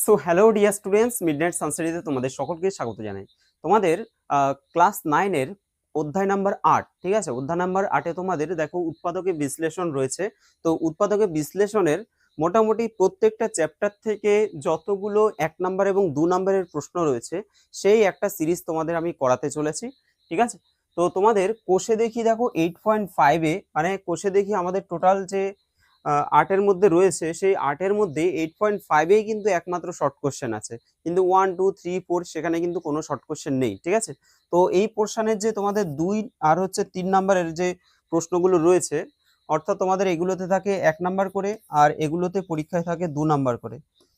So hello dear students, midnight সানসারিতে তোমাদের সকলকে স্বাগত জানাই। তোমাদের ক্লাস 9 এর অধ্যায় নাম্বার 8, ঠিক আছে? অধ্যায় নাম্বার 8 তোমাদের দেখো উৎপাদকের বিশ্লেষণ রয়েছে। তো উৎপাদকের বিশ্লেষণের মোটামুটি প্রত্যেকটা চ্যাপ্টার থেকে যতগুলো 1 নাম্বার এবং 2 নাম্বারের প্রশ্ন রয়েছে সেই একটা সিরিজ তোমাদের আমি করাতে চলেছি, ঠিক আছে? তো তোমাদের কোষে দেখি দেখো 8.5 এ, মানে কোষে দেখি আমাদের টোটাল যে আর্টের মধ্যে রয়েছে সেই আর্টের মধ্যে 8.5 কিন্তু একমাত্র শর্ট কোশ্চেন আছে, কিন্তু 1, 2, 3, 4 সেখানে কিন্তু কোনো শর্ট কোশ্চেন নেই, ঠিক আছে? তো এই পোর্শনের যে তোমাদের 2 আর 3 নাম্বারের যে প্রশ্নগুলো রয়েছে, অর্থাৎ তোমাদের এগুলোতে থাকে 1 নাম্বার করে আর এগুলোতে পরীক্ষায় থাকে 2 নাম্বার করে।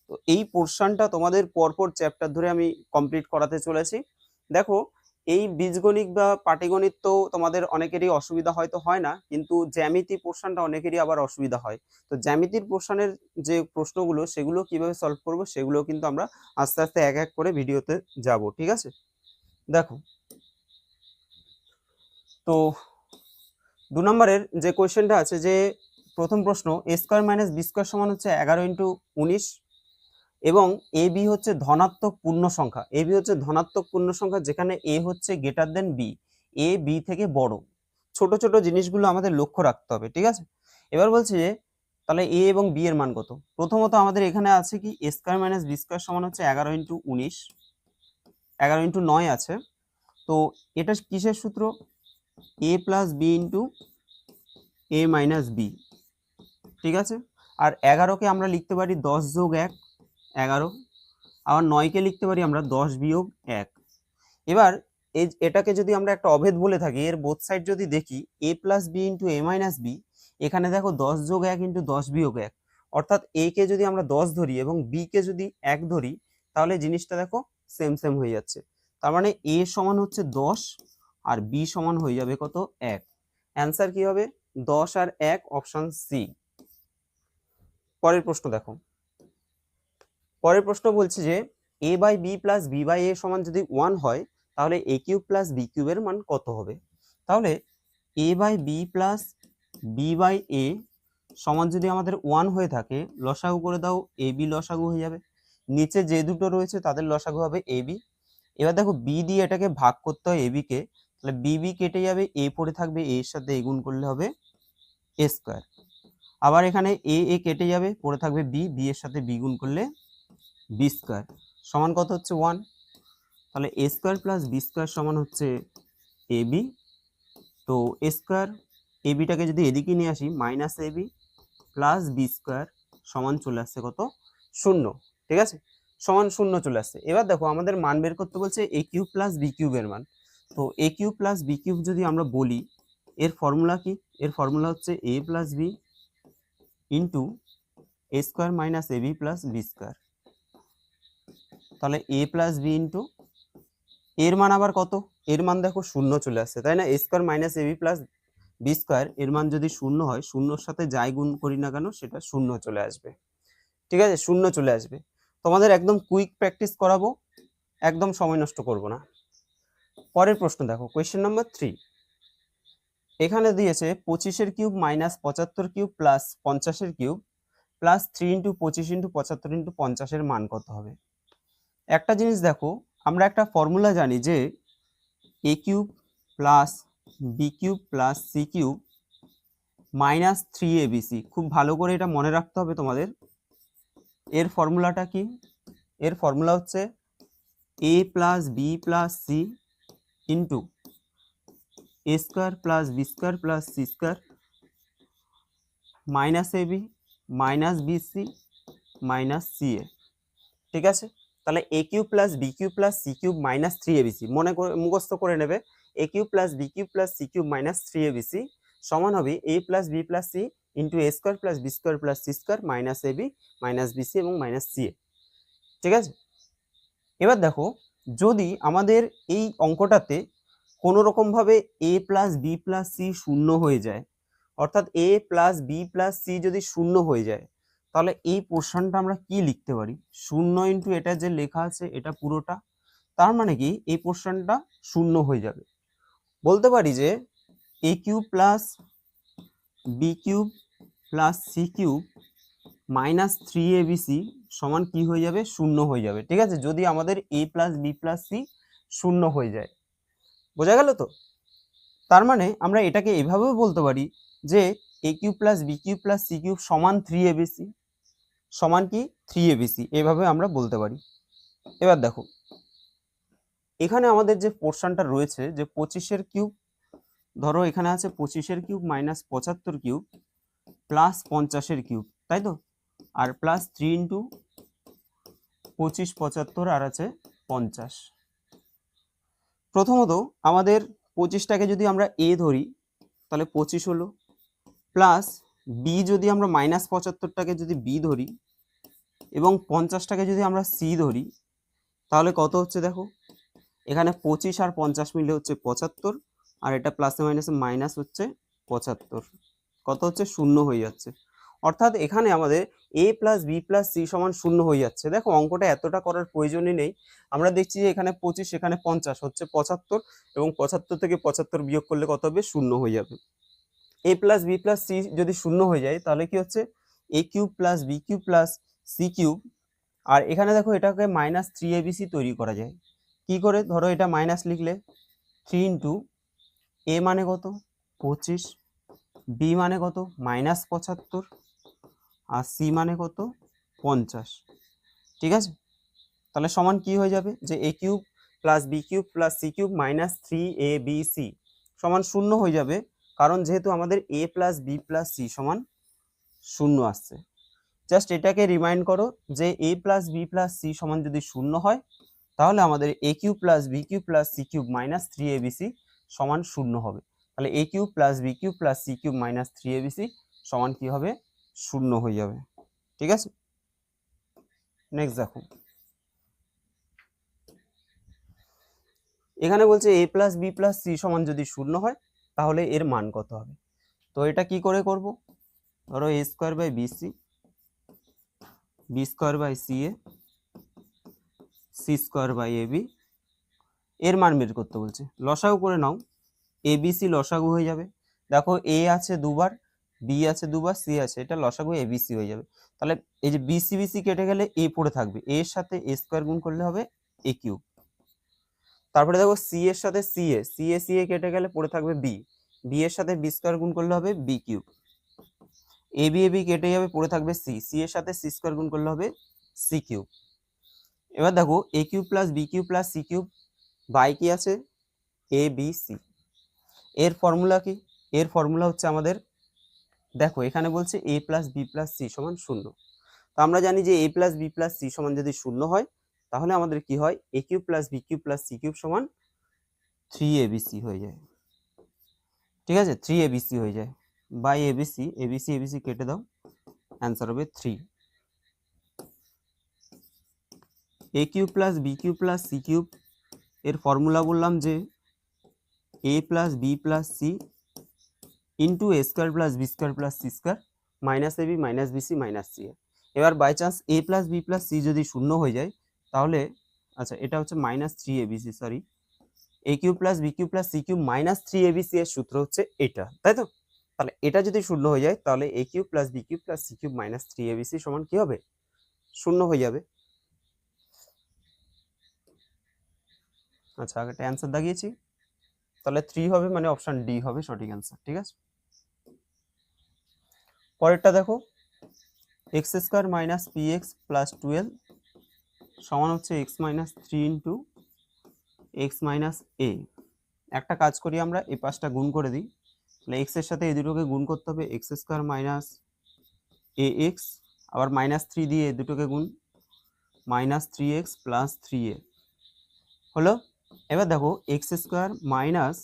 তো এই পোর্শনটা তোমাদের পরপর চ্যাপ্টার ধরে আমি কমপ্লিট করাতে চলেছি। দেখো, এই বীজগণিত বা পাটিগণিত তো তোমাদের অনেকেরই অসুবিধা হয়তো হয় না, কিন্তু জ্যামিতি পোর্শনটা অনেকেরই আবার অসুবিধা হয়। তো জ্যামিতির পোর্শনের যে প্রশ্নগুলো সেগুলো কিভাবে সলভ করব সেগুলো কিন্তু আমরা আস্তে আস্তে এক এক করে ভিডিওতে যাব, ঠিক আছে? দেখো, তো 2 নম্বরের যে কোয়েশ্চেনটা আছে, যে প্রথম প্রশ্ন, এ স্কোয়ার মাইনাস বি স্কোয়ার সমান হচ্ছে 11 × 19 এবং এ বি হচ্ছে ধনাত্মক পূর্ণ সংখ্যা। এ বি হচ্ছে ধনাত্মক পূর্ণ সংখ্যা, যেখানে এ হচ্ছে greater than B, A B থেকে বড়। ছোট ছোট জিনিসগুলো আমাদের লক্ষ্য রাখতে হবে, ঠিক আছে? এবার বলছে যে তাহলে এ এবং বি এর মান কত। প্রথমত আমাদের এখানে আছে কি, এ স্কোয়ার মাইনাস বি স্কোয়ার সমান হচ্ছে 11 × 19, 11 × 9 আছে। তো এটা কিসের সূত্র? এ প্লাস বি ইন্টু এ মাইনাস বি, ঠিক আছে? আর 11কে আমরা লিখতে পারি 10 যোগ 1, 11। আবার 9কে লিখতে পারি আমরা 10 বিয়োগ 1। এবার এটাকে যদি আমরা একটা অভেদ বলে থাকি, এর বোথ সাইড যদি দেখি, এ প্লাস বি ইন্টু এ মাইনাস বি, এখানে দেখো 10 যোগ 1 ইন্টু 10 বিয়োগ 1, অর্থাৎ এ কে যদি আমরা 10 ধরি এবং বি কে যদি 1 ধরি, তাহলে জিনিসটা দেখো সেম সেম হয়ে যাচ্ছে। তার মানে এ সমান হচ্ছে 10 আর বি সমান হয়ে যাবে কত? 1। অ্যান্সার কি হবে? 10 আর 1, অপশন সি। পরের প্রশ্ন দেখো, পরের প্রশ্ন বলছে যে A by B plus B by A সমান যদি 1 হয়, তাহলে এ কিউব প্লাস বি কিউবের মান কত হবে? তাহলে A by B plus B by A সমান যদি আমাদের 1 হয়ে থাকে, লসাগু করে দাও, এ বি লসাগু হয়ে যাবে। নিচে যে দুটো রয়েছে তাদের লসাগু হবে এ বি। এবার দেখো, বি দিয়ে এটাকে ভাগ করতে হয় এ বি কে, তাহলে বি বি কেটে যাবে, এ পড়ে থাকবে, এর সাথে এ গুণ করলে হবে এ স্কোয়ার। আবার এখানে এ এ কেটে যাবে, পড়ে থাকবে বি, বি এর সাথে বি গুণ করলে বি স্কোয়ার সমান কত হচ্ছে? 1। তাহলে এ স্কোয়ার প্লাস বি স্কোয়ার সমান হচ্ছে এ বি। তো এ স্কোয়ার এ বিটাকে যদি এদিকে নিয়ে আসি, minus A B plus B square সমান চলে আসছে কত? 0, ঠিক আছে? সমান 0 চলে আসছে। এবার দেখো, আমাদের মান বের করতে বলছে এ কিউব প্লাস বি কিউবের মান। তো A cube plus B cube যদি আমরা বলি, এর ফর্মুলা কি? এর ফর্মুলা হচ্ছে A plus B into A square minus A B plus B square. তাহলে এ প্লাস বি ইন্টু এর মান আবার কত? এর মান দেখো 0 চলে আসছে, তাই না? A square minus AB plus B square এর মান যদি 0 হয়, 0-র সাথে যাই গুণ করি না কেন সেটা 0 চলে আসবে, ঠিক আছে? 0 চলে আসবে। তোমাদের একদম কুইক প্র্যাকটিস করাবো, একদম সময় নষ্ট করব না। পরের প্রশ্ন দেখো, কোয়েশ্চেন নাম্বার 3। এখানে দিয়েছে 25-এর কিউব মাইনাস 75 কিউব প্লাস 50-এর cube plus 3 into 25 into 75 into 50-এর মান কত হবে? একটা জিনিস দেখো, আমরা একটা ফর্মুলা জানি যে A cube plus B cube plus C cube minus 3abc। খুব ভালো করে এটা মনে রাখতে হবে তোমাদের। এর ফর্মুলাটা কি? এর ফর্মুলা হচ্ছে A plus B plus C into A square plus B square plus C square minus AB minus BC minus CA, ঠিক আছে? তাহলে A cube plus B cube plus C cube minus 3abc মনে করে মুখস্থ করে নেবে। A cube plus B cube plus C cube minus 3abc সমান হবে A plus B plus C into A square plus B square plus C square minus AB minus BC এবং minus CA, ঠিক আছে? এবার দেখো, যদি আমাদের এই অঙ্কটাতে কোনো রকমভাবে এ প্লাস বি প্লাস সি 0 হয়ে যায়, অর্থাৎ এ প্লাস বি প্লাস সি যদি 0 হয়ে যায়, তাহলে এই পোর্শনটা আমরা কি লিখতে পারি? 0 ইন্টু এটা যে লেখা আছে এটা পুরোটা, তার মানে কি এই পোর্শনটা 0 হয়ে যাবে। বলতে পারি যে A cube plus B cube plus C cube minus 3abc সমান কি হয়ে যাবে, শূন্য হয়ে যাবে। ঠিক আছে, যদি আমাদের a plus B plus c শূন্য হয়ে যায়। বোঝা গেল তো? তার মানে আমরা এটাকে এভাবেও বলতে পারি যে a cube plus B cube plus C cube সমান 3abc, সমান কি 3abc, এভাবে আমরা বলতে পারি। এবার দেখো এখানে আমাদের যে পোর্শনটা রয়েছে, যে 25-এর কিউব, ধরো এখানে আছে 25-এর কিউব মাইনাস 75 কিউব প্লাস 50-এর কিউব, তাই তো, আর প্লাস 3 ইন্টু 25 75 আর আছে 50। প্রথমত আমাদের 25টাকে যদি আমরা এ ধরি তাহলে 25 হলো, প্লাস বি যদি আমরা মাইনাস 75টাকে যদি বি ধরি এবং 50টাকে যদি আমরা সি ধরি তাহলে কত হচ্ছে দেখো, এখানে 25 আর 50 মিলে হচ্ছে 75, আর এটা প্লাসে মাইনাসে মাইনাস হচ্ছে 75, কত হচ্ছে, শূন্য হয়ে যাচ্ছে। অর্থাৎ এখানে আমাদের a plus B plus C সমান শূন্য হয়ে যাচ্ছে। দেখো অঙ্কটা এতটা করার প্রয়োজনই নেই, আমরা দেখছি যে এখানে 25 এখানে 50 হচ্ছে 75, এবং 75 থেকে 75 বিয়োগ করলে কত হবে, শূন্য হয়ে যাবে। a plus B plus C যদি শূন্য হয়ে যায় তাহলে কি হচ্ছে, a cube plus B cube plus C cube, আর এখানে দেখো এটাকে মাইনাস 3abc তৈরি করা যায় কি করে, ধরো এটা মাইনাস লিখলে 3 ইন্টু a মানে কত 25, বি মানে কত মাইনাস 75, আর সি মানে কত 50। ঠিক আছে, তাহলে সমান কি হয়ে যাবে, যে a cube plus B cube plus C cube minus 3abc সমান শূন্য হয়ে যাবে, কারণ যেহেতু আমাদের a plus B plus C সমান শূন্য আসছে। জাস্ট এটাকে রিমাইন্ড করো যে a plus B plus C সমান যদি শূন্য হয় তাহলে আমাদের a cube plus B cube plus C cube minus 3abc সমান শূন্য হবে। তাহলে a cube plus B cube plus C cube minus 3abc সমান কি হবে, শূন্য হয়ে যাবে। ঠিক আছে, নেক্সট দেখো এখানে বলছে a plus B plus C সমান যদি শূন্য হয় তাহলে এর মান কত হবে। তো এটা কি করে করব, ধরো a square by bc, b square by c A, c square by ab, এর মান বের করতে বলছে। লসাগু করে নাও, এবিসি লসাগু হয়ে যাবে। দেখো এ আছে দুবার, বি আছে দুবার, সি আছে, এটা লসাগু এবিসি হয়ে যাবে। তাহলে এই যে বিসি বিসি কেটে গেলে এ পড়ে থাকবে, এর সাথে এ স্কোয়ার গুণ করলে হবে এ কিউব। তারপরে দেখো সি এর সাথে C A, C A C A কেটে গেলে পড়ে থাকবে বি, বি এর সাথে বি স্কোয়ার গুণ করলে হবে বি কিউব। এ বি কেটে যাবে, পড়ে থাকবে সি, সি এর সাথে সি স্কোয়ার গুণ করলে হবে সি কিউব। এবার দেখো A cube plus B cube plus C cube by কি আছে এ বি সি, এর ফর্মুলা কি, এর ফর্মুলা হচ্ছে আমাদের, দেখো এখানে বলছে a plus B plus C সমান শূন্য। তো আমরা জানি যে a plus B plus C সমান যদি শূন্য হয় তাহলে আমাদের কি হয়, a cube plus B cube plus C cube সমান 3abc হয়ে যায়। ঠিক আছে, 3abc হয়ে যায় বাই এবিসি, এবিসি এবিসি কেটে দাও, অ্যান্সার হবে 3। a cube plus B cube plus C cube এর ফর্মুলা বললাম যে a plus B plus C into A square plus B square plus C square minus AB minus BC minus C A. এবার by chance A plus B plus C যদি শূন্য হয়ে যায় তাহলে, আচ্ছা এটা হচ্ছে minus 3abc, sorry, A cube plus B cube plus C cube minus 3abc এর সূত্র হচ্ছে এটা, তাই তো। তাহলে এটা যদি শূন্য হয়ে যায় তাহলে A cube plus B cube plus C cube minus 3abc সমান কি হবে, শূন্য হয়ে যাবে। আচ্ছা আগেটা অ্যান্সার দাগিয়েছি, তাহলে 3 হবে, মানে অপশন ডি হবে সঠিক অ্যান্সার। ঠিক আছে, পরেরটা দেখো X square minus P X plus 12 সমান হচ্ছে X minus 3 into X minus A. একটা কাজ করি আমরা, এই পাশটা গুণ করে দিই, তাহলে এক্স এর সাথে এই দুটোকে গুণ করতে হবে, x square minus A x, আবার মাইনাস 3 দিয়ে এই দুটোকে গুণ, মাইনাস 3x প্লাস 3a হলো। এবার দেখো এক্স স্কোয়ার মাইনাস,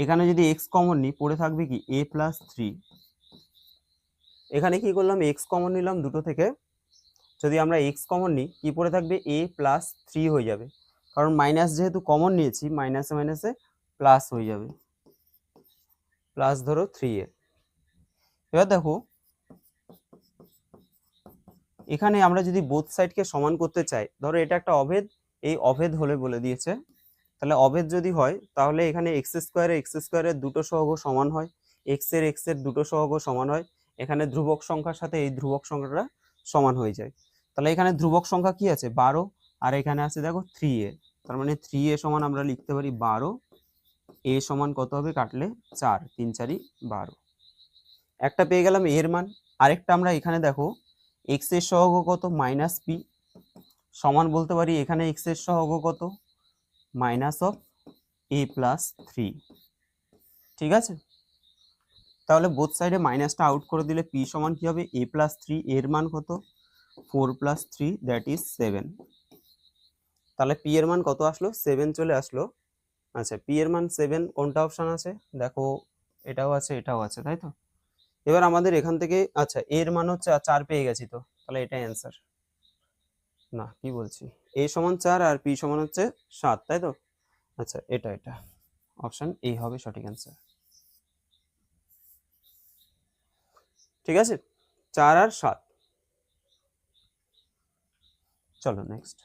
এখানে যদি এক্স কমন নিই পড়ে থাকবে কি a প্লাস 3, এখানে কি করলাম এক্স কমন নিলাম দুটো থেকে, যদি আমরা এক্স কমন নিই কি পড়ে থাকবে a প্লাস 3 হয়ে যাবে, কারণ মাইনাস যেহেতু কমন নিয়েছি মাইনাসে মাইনাসে প্লাস হয়ে যাবে, প্লাস ধরো 3a। এবার দেখো এখানে আমরা যদি বোথ সাইডকে সমান করতে চাই, ধরো এটা একটা অভেদ, এই অভেদ হলে বলে দিয়েছে, তাহলে অভেদ যদি হয় তাহলে এখানে এক্স স্কোয়ারের দুটো সহগ সমান হয়, এক্স এর দুটো সহগ সমান হয়, এখানে ধ্রুবক সংখ্যার সাথে এই ধ্রুবক সংখ্যাটা সমান হয়ে যায়। তাহলে এখানে ধ্রুবক সংখ্যা কি আছে 12, আর এখানে আছে দেখো 3a, তার মানে 3a সমান আমরা লিখতে পারি 12, a সমান কত হবে কাটলে 4, 3 4 12। একটা পেয়ে গেলাম এর মান। আরেকটা আমরা এখানে দেখো x এর সহগ কত -p, সমান বলতে পারি এখানে x এর সহগ কত -a+3। ঠিক আছে, তাহলে বোথ সাইডে মাইনাসটা আউট করে দিলে p সমান কি হবে a+3, এর মান কত 4+3 দ্যাট ইজ 7। তাহলে p এর মান কত আসলো 7 চলে আসলো। আচ্ছা, p এর মান 7 কোনটা অপশন আছে দেখো, এটাও আছে এটাও আছে, তাই তো। এবার আমাদের এখান থেকে আচ্ছা এর মান হচ্ছে 4 পেয়ে গেছি, তো তাহলে এটাই অ্যান্সার। না কি বলছি, a সমান 4 আর p সমান হচ্ছে 7, তাই তো। আচ্ছা এটা অপশন এই হবে সঠিক অ্যান্সার। ঠিক আছে, 4 আর 7। চলো নেক্সট।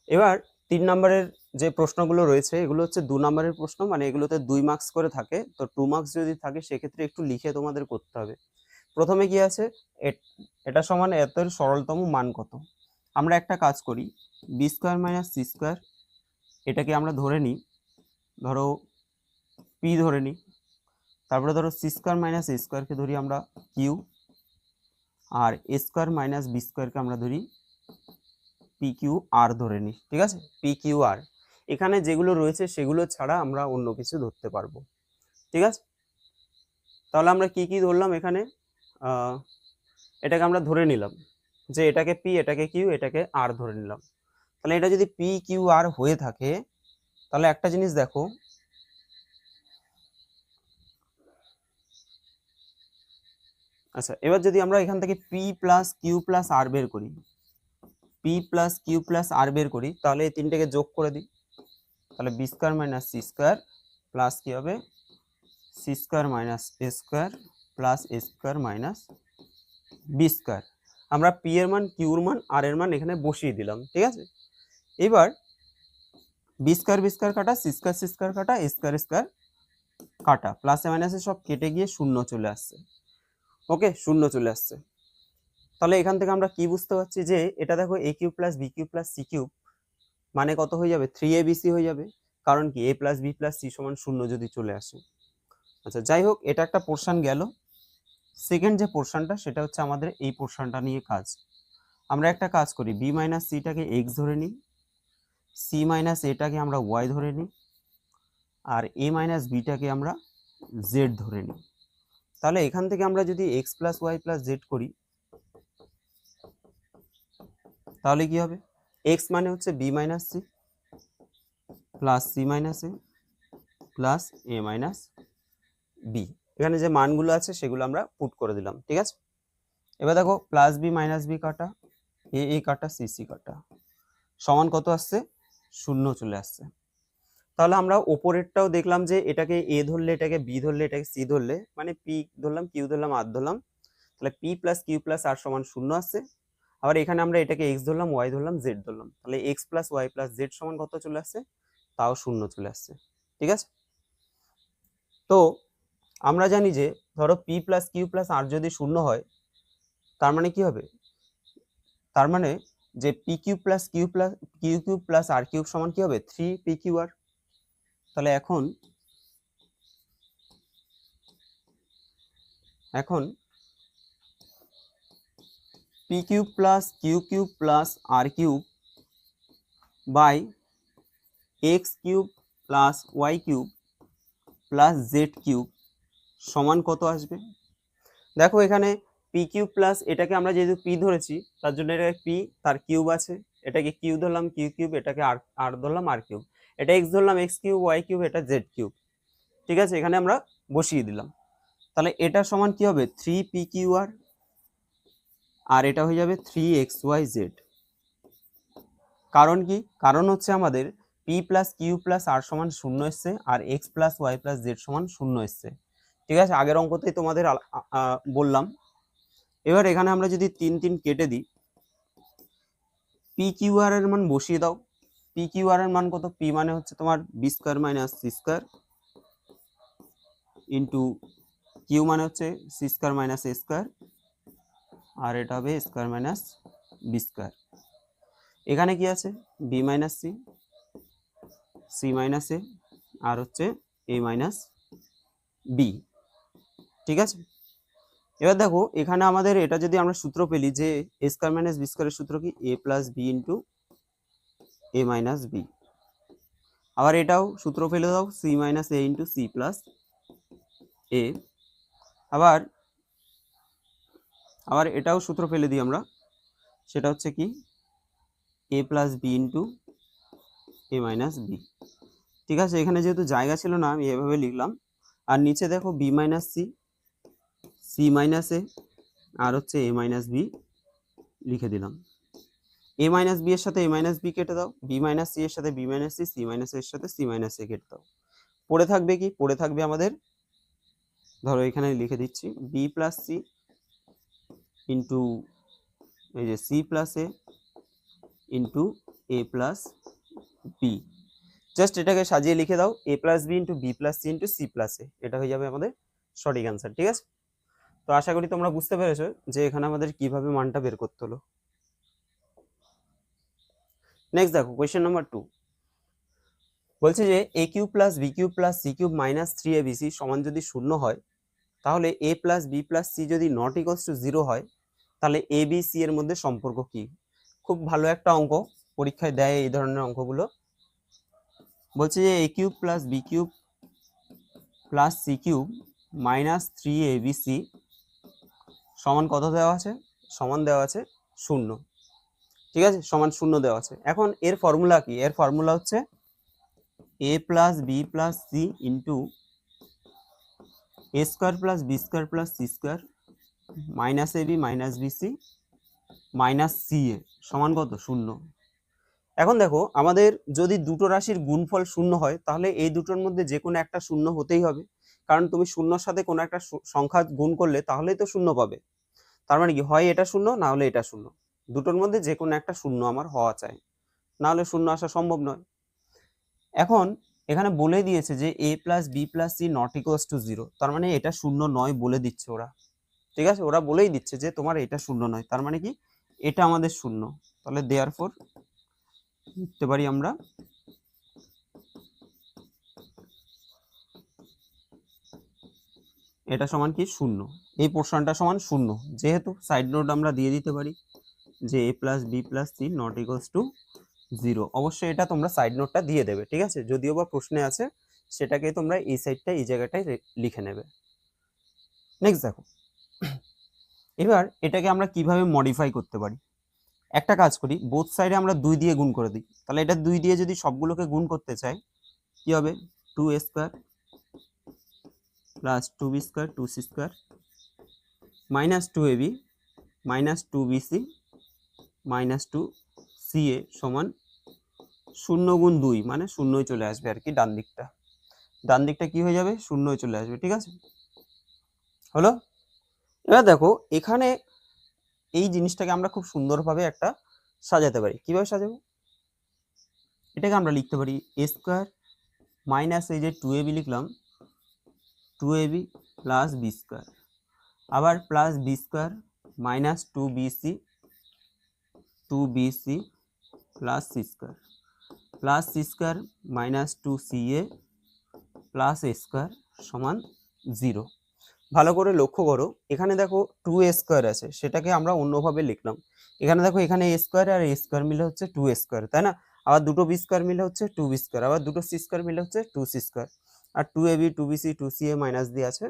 এবার 3 নম্বরের যে প্রশ্নগুলো রয়েছে এগুলো হচ্ছে 2 নম্বরের প্রশ্ন, মানে এগুলোতে 2 মার্কস করে থাকে, তো 2 মার্কস যদি থাকে সেক্ষেত্রে একটু লিখে তোমাদের করতে হবে। প্রথমে কি আছে, এটা সমান এতের সরলতম মান কত। আমরা একটা কাজ করি, b square minus C square, এটাকে আমরা ধরে নিই, ধরো পি ধরে নিই। তারপরে ধরো সি স্কোয়ার মাইনাস এ স্কোয়ারকে ধরি আমরা কিউ, আর এ স্কোয়ার মাইনাস বি স্কোয়ারকে আমরা ধরি পি কিউ আর ধরে নিই। ঠিক আছে, পি কিউ আর, এখানে যেগুলো রয়েছে সেগুলো ছাড়া আমরা অন্য কিছু ধরতে পারবো। ঠিক আছে, তাহলে আমরা কি কি ধরলাম এখানে, এটাকে আমরা ধরে নিলাম যে এটাকে পি, এটাকে কিউ, এটাকে আর ধরে নিলাম। তাহলে এটা যদি পি কিউ আর হয়ে থাকে তাহলে একটা জিনিস দেখো, আচ্ছা এবার যদি আমরা এখান থেকে p plus Q plus r বের করি, p plus Q plus r বের করি, তাহলে এই তিনটাকে যোগ করে দিই, তাহলে b square minus C square plus কি হবে সি স্কোয়ার মাইনাস এ স্কোয়ার প্লাস এ স্কোয়ার মাইনাস বি স্কোয়ার। আমরা পি এর মান, কিউর মান, আর এর মান এখানে বসিয়ে দিলাম। ঠিক আছে, এবার বি স্কোয়ার কাটা, সি স্কোয়ার কাটা, এ স্কোয়ার কাটা, প্লাসে মাইনাসে সব কেটে গিয়ে শূন্য চলে আসছে। ওকে, শূন্য চলে আসছে। তাহলে এখান থেকে আমরা কি বুঝতে পারছি যে এটা দেখো A cube plus B cube plus C cube মানে কত হয়ে যাবে 3abc হয়ে যাবে, কারণ কি a plus B plus C সমান 0 যদি চলে আসে। আচ্ছা যাই হোক, এটা একটা পোর্শন গেল। সেকেন্ড যে পোর্শনটা সেটা হচ্ছে আমাদের এই পোর্শনটা নিয়ে কাজ। আমরা একটা কাজ করি, বি মাইনাস সিটাকে এক্স ধরে নিই, সি মাইনাস এটাকে আমরা ওয়াই ধরে নিই, আর এ মাইনাস বিটাকে আমরা জেড ধরে নিই। তাহলে এখান থেকে আমরা যদি X plus Y plus Z করি তাহলে কি হবে, এক্স মানে হচ্ছে B minus C plus C minus A plus A minus B, এখানে যে মানগুলো আছে সেগুলো আমরা পুট করে দিলাম। ঠিক আছে, এবার দেখো প্লাস বি মাইনাস বি কাটা, এ কাটা, সি সি কাটা, সমান কত আসছে 0 চলে আসছে। তাহলে আমরা ওপরেরটাও দেখলাম যে এটাকে এ ধরলে, এটাকে বি ধরলে, এটাকে সি ধরলে, মানে পি ধরলাম, কিউ ধরলাম, আর ধরলাম, তাহলে P plus Q plus R সমান 0 আসছে। আবার এখানে আমরা এটাকে এক্স ধরলাম, ওয়াই ধরলাম, জেড ধরলাম, তাহলে x plus Y plus Z সমান কত চলে আসছে, তাও 0 চলে আসছে। ঠিক আছে, তো আমরা জানি যে ধরো পি প্লাস কিউ প্লাস আর যদি 0 হয় তার মানে কি হবে, তার মানে যে P cube plus Q cube plus R cube সমান কি হবে 3 পি কিউ আর। তাহলে এখন P cube plus Q plus R cube by X cube plus Y cube plus Z cube সমান কত আসবে। দেখো এখানে পি কিউব প্লাস, এটাকে আমরা যেহেতু পি ধরেছি তার জন্য এটা পি, তার কিউব আছে, এটাকে কিউ ধরলাম কিউ কিউব, এটাকে আর ধরলাম আর কিউব, এটা এক্স ধরলাম এক্স কিউব, ওয়াই কিউব, এটা জেড কিউব। ঠিক আছে, এখানে আমরা বসিয়ে দিলাম। তাহলে এটা সমান কি হবে 3 পি কিউ আর এটা হয়ে যাবে 3xyz। কারণ কি, কারণ হচ্ছে আমাদের P plus Q plus R সমান 0 এসছে, আর X plus Y plus Z সমান 0 এসছে। ঠিক আছে, আগের অঙ্কতেই তোমাদের বললাম। এবার এখানে আমরা যদি 3 3 কেটে দিই, পি কিউ আর এর মান বসিয়ে দাও। পি কিউ আর এর মান কত, পি মানে হচ্ছে তোমার B square minus C square into Q মানে হচ্ছে সি স্কোয়ার মাইনাস এ স্কোয়ার, আর এটা হবে স্কোয়ার মাইনাস বি স্কোয়ার। এখানে কি আছে B minus C, C minus A, আর হচ্ছে এ মাইনাস বি। ঠিক আছে, এবার দেখো এখানে আমাদের এটা যদি আমরা সূত্র পেলি যে এ স্কোয়ার মাইনাস বি স্কোয়ারের সূত্র কি এ প্লাস বি ইন্টু এ মাইনাস বি। আবার এটাও সূত্র ফেলে দাও সি মাইনাস এ ইন্টু সি প্লাস এ। আবার এটাও সূত্র ফেলে দিই আমরা, সেটা হচ্ছে কি এ প্লাস বি ইন্টু এ মাইনাস বি। ঠিক আছে, এখানে যেহেতু জায়গা ছিল না আমি এভাবে লিখলাম। আর নিচে দেখো B minus C, C minus A, আর হচ্ছে এ মাইনাস বি লিখে দিলাম। এ মাইনাস বি এর সাথে এ মাইনাস বি কেটে দাও, বি মাইনাস সি এর সাথে b minus C, C minus এর সাথে সি মাইনাস এ কেটে দাও। পড়ে থাকবে কি, পড়ে থাকবে আমাদের, ধরো এখানে লিখে দিচ্ছি বি প্লাস সি ইন্টু এই যে C plus A into A plus B. Just এটাকে সাজিয়ে লিখে দাও A plus B into B plus C into C plus A, এটা হয়ে যাবে আমাদের সঠিক অ্যান্সার। ঠিক আছে, তো আশা করি তোমরা বুঝতে পেরেছো যে এখানে আমাদের কিভাবে মানটা বের করতে হলো। নেক্সট দেখো কোয়েশ্চেন নাম্বার 2 বলছে যে A cube plus B cube plus C cube minus 3abc সমান যদি 0 হয়, তাহলে A plus B plus C যদি নট ইকুয়ালস টু 0 হয়, তাহলে এ বি সি এর মধ্যে সম্পর্ক কি? খুব ভালো একটা অঙ্ক, পরীক্ষায় দেয় এই ধরনের অঙ্কগুলো। বলছে যে A cube plus B cube plus C cube minus 3abc সমান কত দেওয়া আছে? সমান দেওয়া আছে 0। ঠিক আছে, সমান 0 দেওয়া আছে। এখন এর ফর্মুলা কি? এর ফর্মুলা হচ্ছে A plus B plus C into A square plus B square plus C square minus A B minus B C minus C A সমান কত? 0। এখন দেখো আমাদের যদি দুটো রাশির গুণফল 0 হয়, তাহলে এই দুটোর মধ্যে যে কোনো একটা 0 হতেই হবে, কারণ তুমি 0-র সাথে কোনো একটা সংখ্যা গুণ করলে তাহলেই তো 0 পাবে। তার মানে কি, হয় এটা 0 না হলে এটা 0, দুটোর মধ্যে যে কোনো একটা 0 আমার হওয়া চাই, না হলে 0 আসা সম্ভব নয়। এখন এখানে বলে দিয়েছে যে A plus B plus C not equals to 0, তার মানে এটা 0 নয় বলে দিচ্ছে ওরা। ঠিক আছে, ওরা বলেই দিচ্ছে যে তোমার এটা 0 নয়, তার মানে কি এটা আমাদের 0। তাহলে দেয়ারফর লিখতে পারি আমরা এটা সমান কি 0, এই পোর্শনটা সমান 0। যেহেতু সাইড নোট আমরা দিয়ে দিতে পারি যে A plus B plus C not equals to 0। অবশ্যই এটা তোমরা সাইড নোটটা দিয়ে দেবে। ঠিক আছে, যদিও বা প্রশ্নে আছে সেটাকে তোমরা এই সাইডটা এই জায়গাটায় লিখে নেবে। নেক্সট দেখো, এবার এটাকে আমরা কিভাবে মডিফাই করতে পারি। একটা কাজ করি, বোথ সাইডে আমরা 2 দিয়ে গুণ করে দিই। তাহলে এটা 2 দিয়ে যদি সবগুলোকে গুণ করতে চাই কি হবে? 2a square plus 2b square 2c square minus 2ab minus 2bc minus 2ca সমান 0 গুণ 2 মানে 0ই চলে আসবে আর কি, ডান দিকটা কি হয়ে যাবে? 0ই চলে আসবে। ঠিক আছে, হলো। এবার দেখো এখানে এই জিনিসটাকে আমরা খুব সুন্দরভাবে একটা সাজাতে পারি। কিভাবে সাজাবো? এটাকে আমরা লিখতে পারি এ স্কোয়ার মাইনাস এই যে 2ab লিখলাম 2ab প্লাস বি স্কোয়ার, আবার plus B square minus 2bc plus C square plus C square minus 2ca plus এ স্কোয়ার সমান 0। ভালো করে লক্ষ্য করো, এখানে দেখো 2a স্কোয়ার আছে, সেটাকে আমরা অন্যভাবে লিখলাম। এখানে দেখো এখানে a স্কোয়ার আর a স্কোয়ার মিলে হচ্ছে 2a স্কোয়ার, তাই না? আবার দুটো বি স্কোয়ার মিলে হচ্ছে 2b স্কোয়ার, আবার দুটো সি স্কোয়ার মিলে হচ্ছে 2c স্কোয়ার, আর 2ab 2bc 2ca মাইনাস দিয়ে আছে,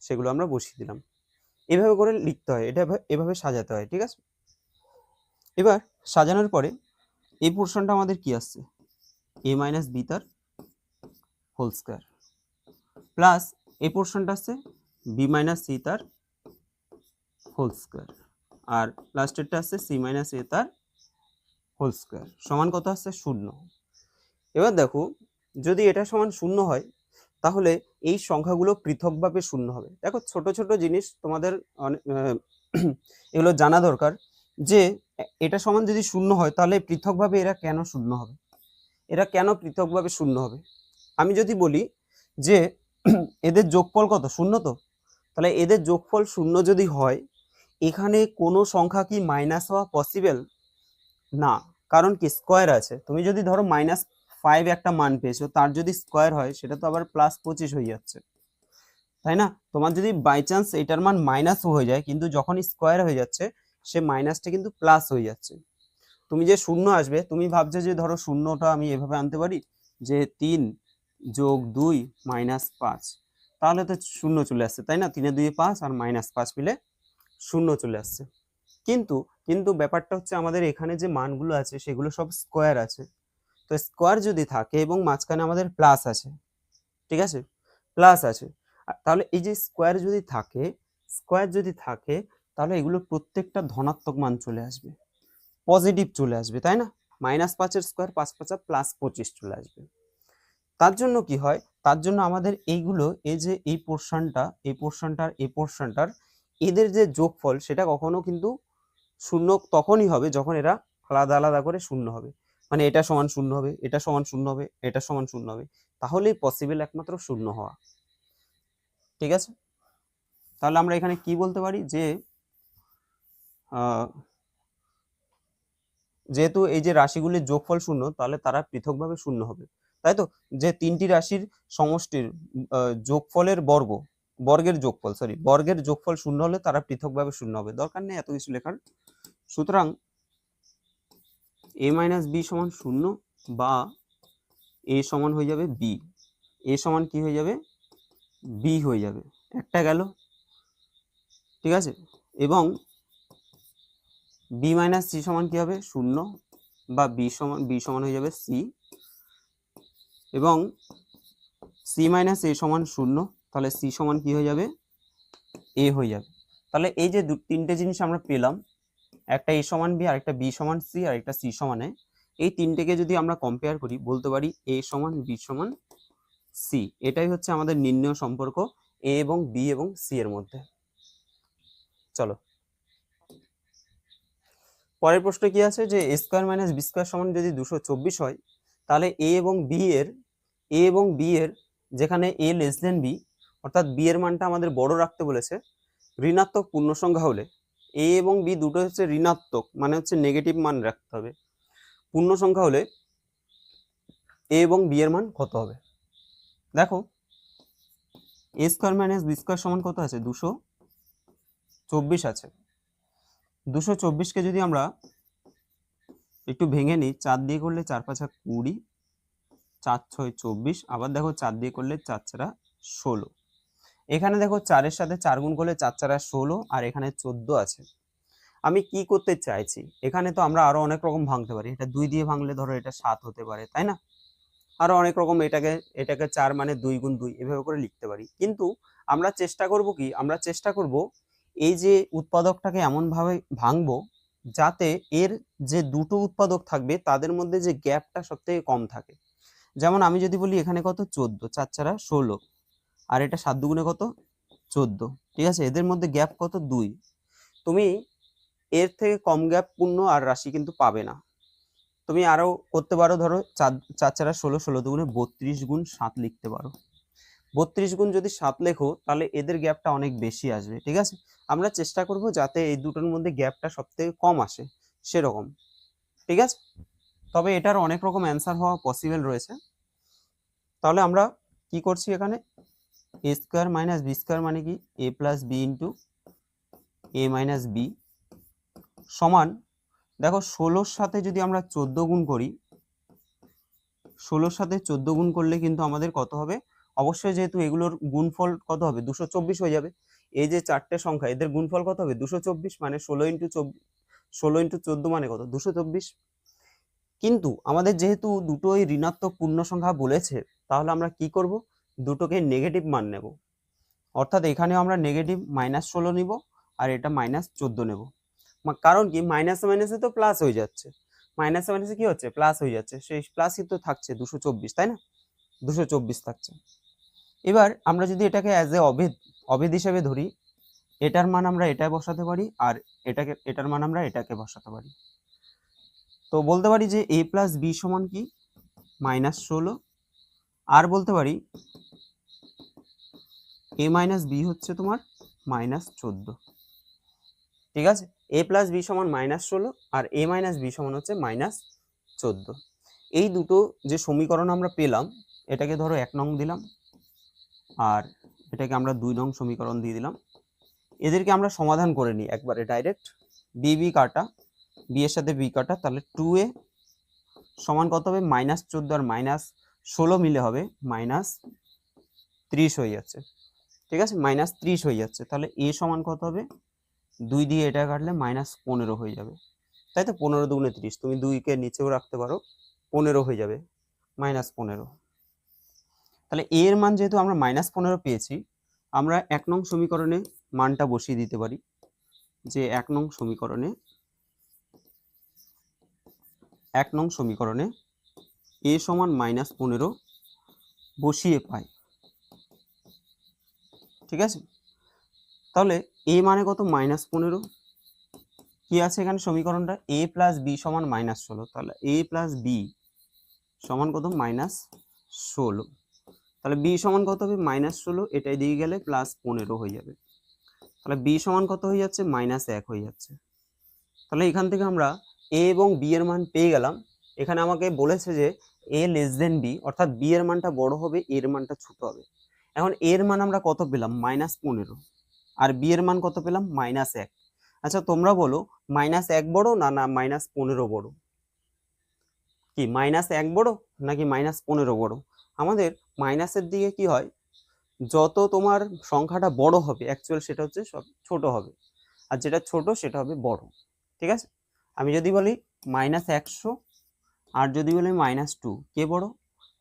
সেগুলো আমরা বসিয়ে দিলাম। এভাবে করে লিখতে হয়, এটা এভাবে সাজাতে হয়। ঠিক আছে, এবার সাজানোর পরে এই পোর্শনটা আমাদের কি আসছে? a মাইনাস বি তার হোল স্কোয়ার প্লাস এই পোর্শনটা আসছে বি মাইনাস সি তার হোল স্কোয়ার, আর লাস্টেরটা আসছে সি মাইনাস এ তার হোল স্কোয়ার সমান কত আসছে? 0। এবার দেখো যদি এটা সমান 0 হয়, তাহলে এই সংখ্যাগুলো পৃথকভাবে 0 হবে। দেখো ছোট ছোট জিনিস তোমাদের এগুলো জানা দরকার, যে এটা সমান যদি 0 হয় তাহলে পৃথকভাবে এরা কেন 0 হবে, এরা কেন পৃথকভাবে 0 হবে। আমি যদি বলি যে এদের যোগফল কত? 0, তো তাহলে এদের যোগফল 0 যদি হয়, এখানে কোনো সংখ্যা কি মাইনাস হওয়া পসিবল না, কারণ কি স্কোয়ার আছে। তুমি যদি ধরো -5 একটা মান পেয়েছো, তার যদি স্কোয়ার হয় সেটা তো আবার +25 হয়ে যাচ্ছে, তাই না? তোমার যদি বাই চান্স এটার মান মাইনাস হয়ে যায়, কিন্তু যখন স্কোয়ার হয়ে যাচ্ছে সে মাইনাসটা কিন্তু প্লাস হয়ে যাচ্ছে। তুমি যে শূন্য আসবে, তুমি ভাবছো যে ধরো শূন্যটা আমি এভাবে আনতে পারি যে 3 + 2 - 5, তাহলে তো শূন্য চলে আসছে, তাই না? 3 এ 2 5 আর -5 মিলে শূন্য চলে আসছে। কিন্তু কিন্তু ব্যাপারটা হচ্ছে আমাদের এখানে যে মানগুলো আছে সেগুলো সব স্কোয়ার আছে। তো স্কোয়ার যদি থাকে এবং মাঝখানে আমাদের প্লাস আছে, ঠিক আছে, প্লাস আছে, তাহলে এই যে স্কোয়ার যদি থাকে তাহলে এগুলো প্রত্যেকটা ধনাত্মক মান চলে আসবে, পজিটিভ চলে আসবে, তাই না? -5 এর স্কোয়ার 5 5 +25 চলে আসবে। তার জন্য কি হয়, তার জন্য আমাদের এইগুলো, এই যে এই পোর্শনটার এদের যে যোগফল সেটা কখনো কিন্তু শূন্য তখনই হবে যখন এরা আলাদা আলাদা করে শূন্য হবে। মানে এটা সমান শূন্য হবে, এটা সমান শূন্য হবে, এটা সমান শূন্য হবে, তাহলেই পসিবল একমাত্র শূন্য হওয়া। ঠিক আছে, তাহলে আমরা এখানে কি বলতে পারি যে যেহেতু এই যে রাশিগুলির যোগফল শূন্য, তাহলে তারা পৃথকভাবে শূন্য হবে, তাই তো? যে তিনটি রাশির সমষ্টির যোগফলের বর্গের যোগফল শূন্য হলে তারা পৃথকভাবে শূন্য হবে। দরকার নেই এত কিছু লেখার। সুতরাং a - b সমান 0 বা a সমান হয়ে যাবে b, a সমান কি হয়ে যাবে, b হয়ে যাবে, একটা গেল, ঠিক আছে। এবং b - c সমান কি হবে, 0 বা b সমান হয়ে যাবে c, এবং c - a সমান 0, তাহলে c সমান কি হয়ে যাবে, a হয়ে যাবে। তাহলে এই যে তিনটে জিনিস আমরা পেলাম, একটা a সমান b, আরেকটা b সমান c, আর একটা c সমান a, এই তিনটেকে যদি আমরা কম্পেয়ার করি বলতে পারি a সমান b সমান c। এটাই হচ্ছে আমাদের নির্ণয় সম্পর্ক a এবং b এবং c এর মধ্যে। চলো পরের প্রশ্ন কি আছে, যে a² - b² সমান যদি 224 হয়, তাহলে a এবং b এর যেখানে a < b, অর্থাৎ b এর মানটা আমাদের বড় রাখতে বলেছে, ঋণাত্মক পূর্ণ সংখ্যা হলে, a এবং b দুটো হচ্ছে ঋণাত্মক, মানে হচ্ছে নেগেটিভ মান রাখতে হবে, পূর্ণ সংখ্যা হলে a এবং b এর মান কত হবে? দেখো a² - b² সমান কত আছে, 224 আছে। 224কে যদি আমরা একটু ভেঙে নিই, 4 দিয়ে করলে 4 5 20, 4 6 24, আবার দেখো 4 দিয়ে করলে 4 4 16। এখানে দেখো 4 এর সাথে 4 গুণ করলে 4 4 16, আর এখানে 14 আছে। আমি কি করতে চাইছি, এখানে তো আমরা আরো অনেক রকম ভাঙতে পারি, এটা 2 দিয়ে ভাঙলে ধরো এটা 7 হতে পারে, তাই না? আরো অনেক রকম, এটাকে 4 মানে 2 গুণ 2 এভাবে করে লিখতে পারি। কিন্তু আমরা চেষ্টা করব এই যে উৎপাদকটাকে এমন ভাবে ভাঙবো যাতে এর যে দুটো উৎপাদক থাকবে তাদের মধ্যে যে গ্যাপটা সবথেকে কম থাকে। যেমন আমি যদি বলি এখানে কত, 14, 4 4 16, আর এটা 7 দুগুণে কত, 14, ঠিক আছে, এদের মধ্যে গ্যাপ কত, 2। তুমি এর থেকে কম গ্যাপ পূর্ণ আর রাশি কিন্তু পাবে না। তুমি আরো করতে পারো, ধরো 4 4 16, 16 দুগুণে 32 গুণ 7 লিখতে পারো। 32 গুণ যদি 7 লেখো তাহলে এদের গ্যাপটা অনেক বেশি আসবে, ঠিক আছে। আমরা চেষ্টা করব যাতে এই দুটোর মধ্যে গ্যাপটা সবথেকে কম আসে সেরকম, ঠিক আছে। তবে এটার অনেক রকম অ্যান্সার হওয়া পসিবল রয়েছে। তাহলে আমরা কি করছি এখানে, a² - b² মানে কি, a + b * a - b সমান, দেখো 16-র সাথে যদি আমরা 14 গুণ করি, 16-র সাথে 14 গুণ করলে কিন্তু আমাদের কত হবে, অবশ্যই যেহেতু এগুলোর গুণফল কত হবে, 224 হয়ে যাবে। এই যে চারটে সংখ্যা এদের গুণফল কত হবে, 224, মানে 16 × 14 মানে কত, 224। কিন্তু আমাদের যেহেতু দুটোই ঋণাত্মক পূর্ণ সংখ্যা বলেছে, তাহলে আমরা কি করব, দুটোকে নেগেটিভ মান নেব, অর্থাৎ এখানেও আমরা নেগেটিভ -16 নিব, আর এটা -14 নেব। কারণ কি, মাইনাসে মাইনাসে তো প্লাস হয়ে যাচ্ছে, মাইনাসে মাইনাসে কি হচ্ছে, প্লাস হয়ে যাচ্ছে, সেই প্লাসই তো থাকছে 224, তাই না? 224 থাকছে। এবার আমরা যদি এটাকে অ্যাজ এ অভেদ হিসেবে ধরি, এটার মান আমরা এটায় বসাতে পারি, আর এটার মান আমরা এটাকে বসাতে পারি। তো বলতে পারি যে a + b সমান কি, -16, আর বলতে পারি a - b হচ্ছে তোমার -14। ঠিক আছে, a প্লাস বি সমান -16 আর a মাইনাস বি সমান হচ্ছে -14। এই দুটো যে সমীকরণ আমরা পেলাম, এটাকে ধরো 1 নং দিলাম আর এটাকে আমরা 2 নং সমীকরণ দিয়ে দিলাম। এদেরকে আমরা সমাধান করে নিই একবারে ডাইরেক্ট। বি কাটা, বি এর সাথে বি কাটা, তাহলে 2a সমান কত হবে, -14 আর -16 মিলে হবে -30 হয়ে যাচ্ছে। ঠিক আছে, -30 হয়ে যাচ্ছে। তাহলে a সমান কত হবে, 2 দিয়ে এটা কাটলে -15 হয়ে যাবে, তাই তো। 15 দুগুণে 30, তুমি 2 কে নিচেও রাখতে পারো, 15 হয়ে যাবে, -15। তাহলে a এর মান যেহেতু আমরা -15 পেয়েছি, আমরা 1 নং সমীকরণে মানটা বসিয়ে দিতে পারি, যে 1 নং সমীকরণে a সমান -15 বসিয়ে পাই। ঠিক আছে, তাহলে a মানে কত, -15। কি আছে এখানে সমীকরণটা, a প্লাস বি সমান -16, তাহলে a প্লাস বি সমান কত, -16। তাহলে b সমান কত হবে, -16, এটাই দিয়ে গেলে +15 হয়ে যাবে। তাহলে b সমান কত হয়ে যাচ্ছে, -1 হয়ে যাচ্ছে। তাহলে এখান থেকে আমরা a এবং b এর মান পেয়ে গেলাম। এখানে আমাকে বলেছে যে a লেস দেন b, অর্থাৎ b এর মানটা বড় হবে, a এর মানটা ছোট হবে। এখন a এর মান আমরা কত পেলাম, -15, আর b এর মান কত পেলাম, -1। আচ্ছা তোমরা বলো, -1 বড় না -15 বড়? কি -1 বড় নাকি -15 বড়? আমাদের মাইনাসের দিকে কি হয়, যত তোমার সংখ্যাটা বড় হবে অ্যাকচুয়াল সেটা হচ্ছে সব ছোট হবে, আর যেটা ছোট সেটা হবে বড়। ঠিক আছে, আমি যদি বলি -100 আর যদি বলি -2, কে বড়?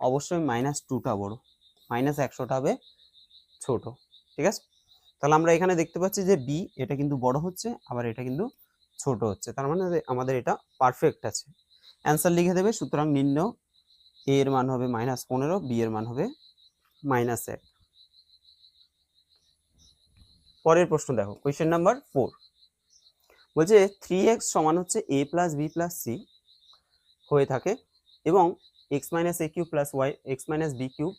অবশ্যই -2টা বড়, -100টা হবে ছোট। ঠিক আছে, তাহলে আমরা এখানে দেখতে পাচ্ছি যে বি এটা কিন্তু বড় হচ্ছে, আবার এটা কিন্তু ছোট হচ্ছে, তার মানে আমাদের এটা পারফেক্ট আছে। অ্যান্সার লিখে দেবে। সুতরাং নির্ণয় a এর মান হবে -15, b এর মান হবে -1। পরের প্রশ্ন দেখো, কোয়েশ্চেন নাম্বার 4 বলছে 3x সমান হচ্ছে a plus B plus c হয়ে থাকে এবং x minus a cube plus y x minus b cube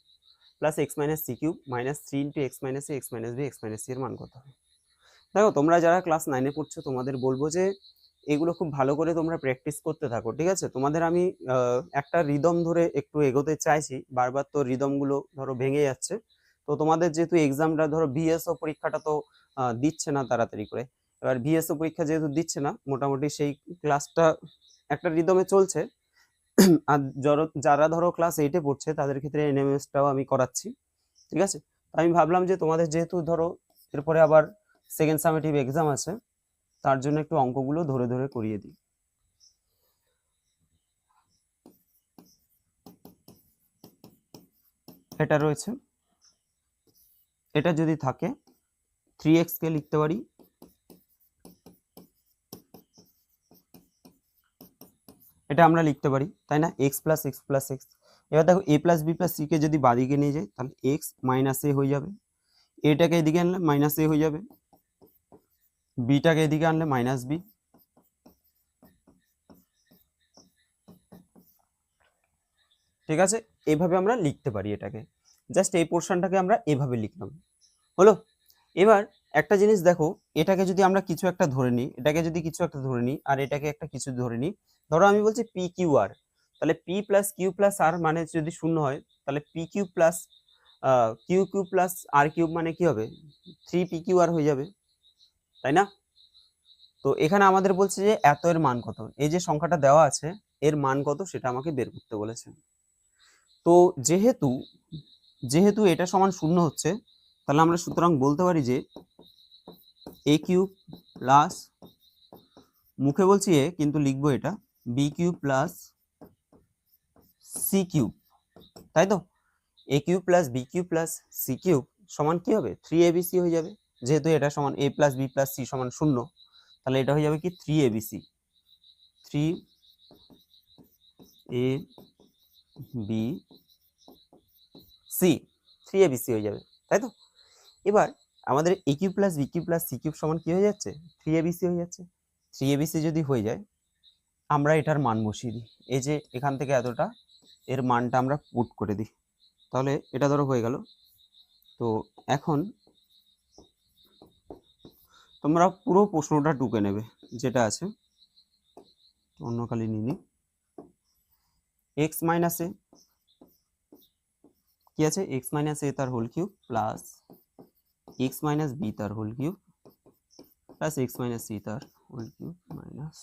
plus x minus c cube minus 3 into x minus a x minus b x minus c এর মান কত হবে? দেখো তোমরা যারা ক্লাস 9-এ পড়ছো তোমাদের বলবো যে এগুলো খুব ভালো করে তোমরা প্র্যাকটিস করতে থাকো। ঠিক আছে, তোমাদের আমি একটা রিদম ধরে একটু এগোতে চাইছি, বারবার তো রিদমগুলো ধরো ভেঙে যাচ্ছে। তো তোমাদের যেহেতু এক্সামটা ধরো ভিএসও পরীক্ষাটা তো দিচ্ছে না তাড়াতাড়ি করে, এবার ভিএসও পরীক্ষা যেহেতু দিচ্ছে না, মোটামুটি সেই ক্লাসটা একটা রিদমে চলছে। আর যারা ধরো ক্লাস 8-এ পড়ছে তাদের ক্ষেত্রে এনএমএসটাও আমি করাচ্ছি। ঠিক আছে, আমি ভাবলাম যে তোমাদের যেহেতু ধরো এরপরে আবার সেকেন্ড সামেটিভ এক্সাম আছে, তার জন্য একটু অঙ্কগুলো ধরে ধরে করিয়ে দিই। এটা রয়েছে, এটা যদি থাকে 3x কে লিখতে পারি এটা আমরা লিখতে পারি, তাই না, x plus X plus X. এবার দেখো a plus B plus C কে যদি বাদিকে নিয়ে যাই তাহলে x মাইনাস এ হয়ে যাবে, এটাকে এদিকে আনলে মাইনাস এ হয়ে যাবে, বিটাকে এদিকে আনলে মাইনাস বি। ঠিক আছে, এইভাবে আমরা লিখতে পারি এটাকে। জাস্ট এই পোর্শনটাকে আমরা এভাবে লিখলাম, হলো। এবার একটা জিনিস দেখো, এটাকে যদি আমরা কিছু একটা ধরে নিই, এটাকে যদি কিছু একটা ধরে নিই, আর এটাকে একটা কিছু ধরে নিই, ধরো আমি বলছি পি কিউ আর, তাহলে P plus Q plus R মানে যদি শূন্য হয়, তাহলে P Q plus Q Q plus R cube মানে কি হবে, 3 পি কিউ আর হয়ে যাবে, তাই না? তো এখানে আমাদের বলছে যে এত এর মান কত, এই যে সংখ্যাটা দেওয়া আছে এর মান কত সেটা আমাকে বের করতে বলেছে। তো যেহেতু যেহেতু এটা সমান শূন্য হচ্ছে, তাহলে আমরা সুতরাং বলতে পারি যে এ কিউব প্লাস, মুখে বলছি এ কিন্তু লিখবো এটা B cube plus C cube, তাই তো। A cube plus B cube plus C cube সমান কি হবে, 3abc হয়ে যাবে। যেহেতু এটা সমান a plus B plus C সমান 0, তাহলে এটা হয়ে যাবে কি 3abc, 3abc হয়ে যাবে, তাই তো। এবার আমাদের A cube plus B cube plus C cube সমান কি হয়ে যাচ্ছে, 3abc হয়ে যাচ্ছে। 3abc যদি হয়ে যায়, আমরা এটার মান বসিয়ে দিই, এই যে এখান থেকে এতটা এর মানটা আমরা পুট করে দিই, তাহলে এটা ধরো হয়ে গেল। তো এখন তোমরা পুরো প্রশ্নটা টুকে নেবে যেটা আছে, অন্য কালি নিয়ে নি। এক্স মাইনাস এ কি আছে, এক্স মাইনাস এ তার whole cube plus X minus B তার whole cube plus X minus C তার হোল কিউব মাইনাস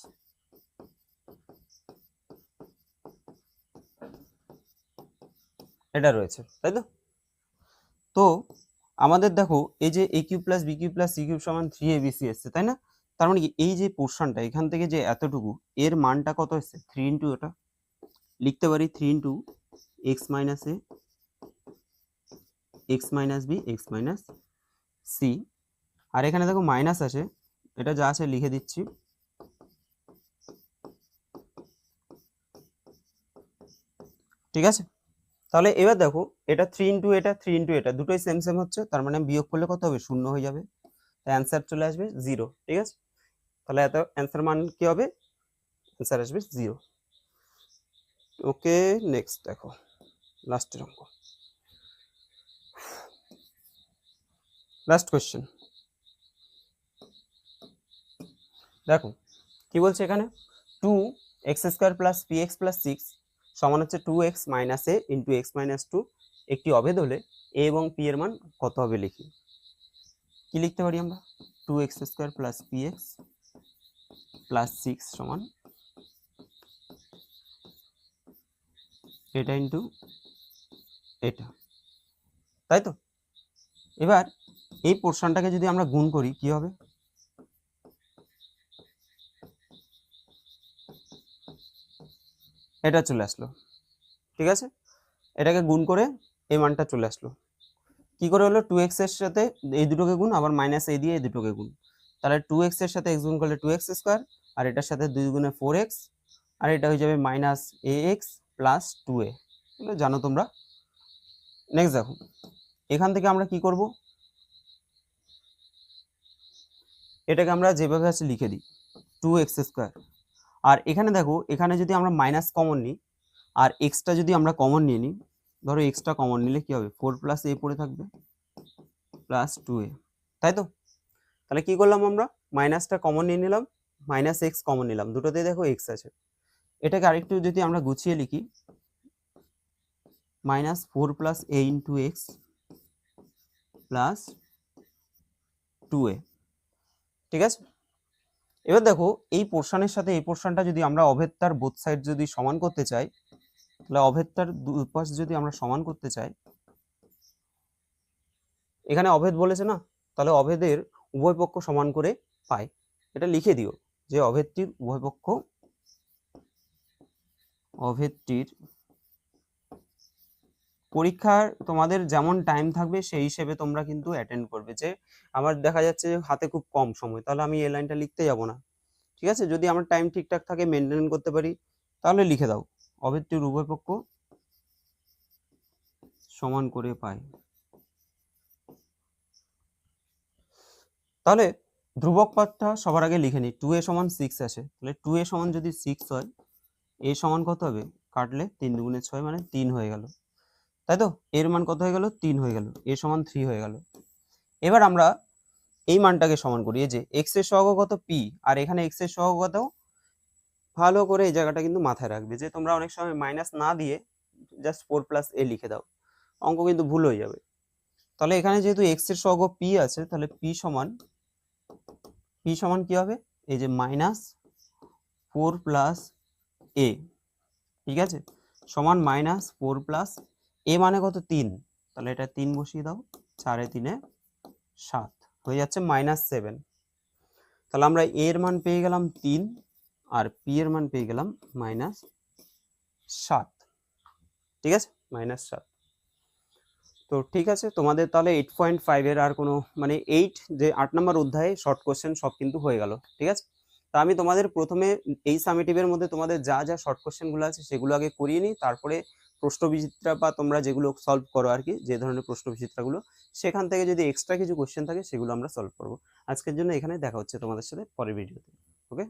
এটা রয়েছে, তাই তো? তো আমাদের দেখো এই যে A cube plus B cube plus C cube সমান 3abc এসছে, তাই না? তার মানে কি এই যে পোর্শনটা এখান থেকে যে এতটুকু এর মানটা কত এসছে, 3 ইন্টু এটা লিখতে পারি 3 into X minus A X minus B X minus C, আর এখানে দেখো মাইনাস আছে, এটা যা আছে লিখে দিচ্ছি। ঠিক আছে, তাহলে এবার দেখো এটা 3 ইন্টু এটা 3 ইন্টু এটা দুটোই সেম সেম হচ্ছে, তার মানে বিয়োগ করলে কত হবে, 0 হয়ে যাবে, তাই অ্যান্সার চলে আসবে 0। ঠিক আছে, তাহলে এত অ্যান্সার মান কি হবে, অ্যান্সার আসবে 0। ওকে, নেক্সট দেখো লাস্টের অঙ্ক, লাস্ট কোয়েশ্চেন। দেখো কি বলছে এখানে, 2x² প্লাস px প্লাস 6 সমান হচ্ছে 2x মাইনাস এ ইন্টু এক্স মাইনাস 2 একটি অভেদ হলে a এবং p এর মান কত হবে লিখি। কি লিখতে পারি আমরা, 2x² প্লাস px প্লাস 6 সমান এটা ইন্টু এটা, তাই তো? এবার এই পোর্শনটাকে যদি আমরা গুণ করি কি হবে, এটা চলে আসলো। ঠিক আছে, এটাকে গুণ করে এই মানটা চলে আসলো। কি করে হলো, 2x এর সাথে এই দুটোকে গুণ, আবার মাইনাস এ দিয়ে এই দুটোকে গুণ, তাহলে 2x এর সাথে x গুণ করলে 2x², আর এটার সাথে 2 গুণে 4x, আর এটা হয়ে যাবে মাইনাস ax প্লাস 2a, এগুলো জানো তোমরা। নেক্সট দেখো এখান থেকে আমরা কি করব, এটাকে আমরা যেভাবে আছে লিখে দিই 2x², আর এখানে দেখো এখানে যদি আমরা মাইনাস কমন নিই আর এক্সটা যদি আমরা কমন নিয়ে নিই, ধরো এক্সটা কমন নিলে কি হবে, 4 প্লাস এ পড়ে থাকবে প্লাস 2a, তাই তো? তাহলে কি করলাম আমরা, মাইনাসটা কমন নিয়ে নিলাম, মাইনাস এক্স কমন নিলাম, দুটোতেই দেখো এক্স আছে। এটাকে আরেকটু যদি আমরা গুছিয়ে লিখি, minus 4 plus A into x plus 2a। ঠিক আছে, এবার দেখো এই পোর্শনের সাথে এই পোর্শনটা যদি আমরা অভেদটার বোথ সাইড যদি সমান করতে চাই, তাহলে অভেদটার দুই পাশ যদি আমরা সমান করতে চাই, এখানে অভেদ বলেছে না, তাহলে অভেদের উভয় পক্ষ সমান করে পাই, এটা লিখে দিও যে অভেদটির উভয় পক্ষ, অভেদটির পরীক্ষার তোমাদের যেমন টাইম থাকবে সেই হিসেবে তোমরা কিন্তু অ্যাটেন্ড করবে। যে আমার দেখা যাচ্ছে হাতে খুব কম সময়, তাহলে আমি এই লাইনটা লিখতে যাব না। ঠিক আছে, যদি আমার টাইম ঠিকঠাক থাকে, মেনটেন করতে পারি, তাহলে লিখে দাও অভেদটির উভয় পক্ষ সমান করে পাই। তাহলে ধ্রুবক পদটা সবার আগে লিখে নিই, 2a সমান 6 আছে, তাহলে 2a সমান যদি 6 হয়, a সমান কত হবে, কাটলে 3 দুগুণে 6 মানে 3 হয়ে গেল, তাই তো? এর মান কত হয়ে গেল, 3 হয়ে গেল, a সমান 3 হয়ে গেল। এবার আমরা এই মানটাকে সমান করি, এই যে x এর সহগ কত p, আর এখানে x এর সহগ কত, ভালো করে এই জায়গাটা কিন্তু মাথায় রাখবে, যে তোমরা অনেক সময় মাইনাস না দিয়ে জাস্ট 4 প্লাস a লিখে দাও, অঙ্ক কিন্তু ভুল হয়ে যাবে। তাহলে এখানে যেহেতু x এর সহগ p আছে, তাহলে p সমান কি হবে, এই যে মাইনাস 4 প্লাস a, ঠিক আছে, সমান মাইনাস 4 প্লাস a মানে কত, 3, তাহলে এটা 3 বসিয়ে দাও, 4 এ 3 এ 7 হয়ে যাচ্ছে -7। তাহলে আমরা a এর মান পেয়ে গেলাম 3 আর p এর মান পেয়ে গেলাম -7। ঠিক আছে, -7। তো ঠিক আছে, তোমাদের তাহলে 8.5 এর আর কোনো মানে 8 যে 8 নম্বর অধ্যায়ে শর্ট কোশ্চেন সব কিন্তু হয়ে গেল। ঠিক আছে, তা আমি তোমাদের প্রথমে এই সামেটিভের মধ্যে তোমাদের যা যা শর্ট কোশ্চেনগুলো আছে সেগুলো আগে করিয়ে নিই, তারপরে প্রশ্নবিচিত্রা বা তোমরা যেগুলো সলভ করো আর কি, যে ধরনের প্রশ্নবিচিত্রাগুলো, সেখান থেকে যদি এক্সট্রা কিছু কোশ্চেন থাকে সেগুলো আমরা সলভ করবো। আজকের জন্য এখানে দেখা হচ্ছে তোমাদের সাথে পরের ভিডিওতে। ওকে।